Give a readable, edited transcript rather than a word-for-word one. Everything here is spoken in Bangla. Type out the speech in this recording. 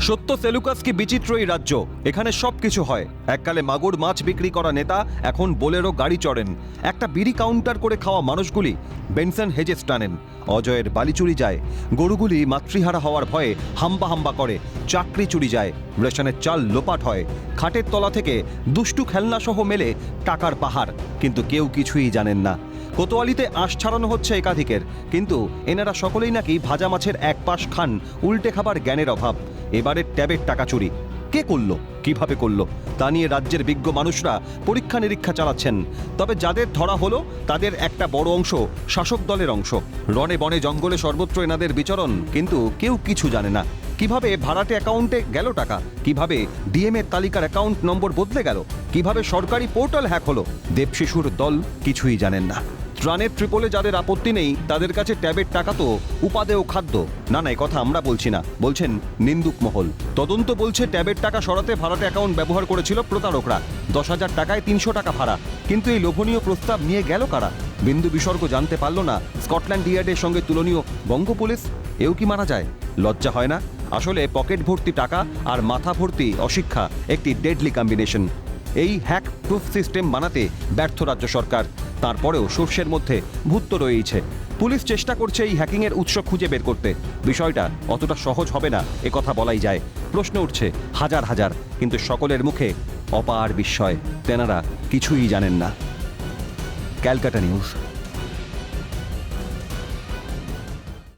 সত্য সেলুকাস কি বিচিত্র এই রাজ্য। এখানে সবকিছু হয়। এককালে মাগুর মাছ বিক্রি করা নেতা এখন বোলেরো গাড়ি চড়েন। একটা বিড়ি কাউন্টার করে খাওয়া মানুষগুলি বেনসন হেজেস টানেন। অজয়ের বালি চুরি যায়। গরুগুলি মাতৃহারা হওয়ার ভয়ে হাম্বা হাম্বা করে। চাকরি চুরি যায়। রেশনের চাল লোপাট হয়। খাটের তলা থেকে দুষ্টু খেলনাসহ মেলে টাকার পাহাড়, কিন্তু কেউ কিছুই জানেন না। কোতোয়ালিতে আঁশ ছাড়ানো হচ্ছে একাধিকের, কিন্তু এনারা সকলেই নাকি ভাজা মাছের এক পাশ খান। উল্টে খাবার জ্ঞানের অভাব। এবারে ট্যাবের টাকা চুরি কে করলো, কিভাবে করলো তা নিয়ে রাজ্যের বিজ্ঞ মানুষরা পরীক্ষা নিরীক্ষা চালাচ্ছেন। তবে যাদের ধরা হলো তাদের একটা বড় অংশ শাসক দলের অংশ। রনে বনে জঙ্গলে সর্বত্র এনাদের বিচরণ, কিন্তু কেউ কিছু জানে না। কিভাবে ভাড়াটে অ্যাকাউন্টে গেল টাকা, কিভাবে ডিএম এর তালিকার অ্যাকাউন্ট নম্বর বদলে গেল, কিভাবে সরকারি পোর্টাল হ্যাক হলো, দেবশিশুর দল কিছুই জানেন না। ত্রাণের ট্রিপলে যাদের আপত্তি নেই তাদের কাছে ট্যাবের টাকা তো উপাদেয় খাদ্য। না না, কথা আমরা বলছি না, বলছেন নিন্দুক মহল। তদন্ত বলছে ট্যাবের টাকা সরাতে ভাড়াটে অ্যাকাউন্ট ব্যবহার করেছিল প্রতারকরা। 10,000 টাকায় 300 টাকা ভাড়া। কিন্তু এই লোভনীয় প্রস্তাব নিয়ে গেল কারা? বিন্দু বিসর্গ জানতে পারল না স্কটল্যান্ড ইয়ার্ডের সঙ্গে তুলনীয় বঙ্গ পুলিশ। এও কি মানা যায়? লজ্জা হয় না? আসলে পকেট ভর্তি টাকা আর মাথা ভর্তি অশিক্ষা একটি ডেডলি কম্বিনেশন। এই হ্যাক প্রুফ সিস্টেম বানাতে ব্যর্থ রাজ্য সরকার। তারপরেও সর্ষের মধ্যে ভূত তো রয়েইছে। পুলিশ চেষ্টা করছে এই হ্যাকিংয়ের উৎস খুঁজে বের করতে। বিষয়টা অতটা সহজ হবে না এ কথা বলাই যায়। প্রশ্ন উঠছে হাজার হাজার, কিন্তু সকলের মুখে অপার বিস্ময়। তেনারা কিছুই জানেন না। ক্যালকাটা নিউজ।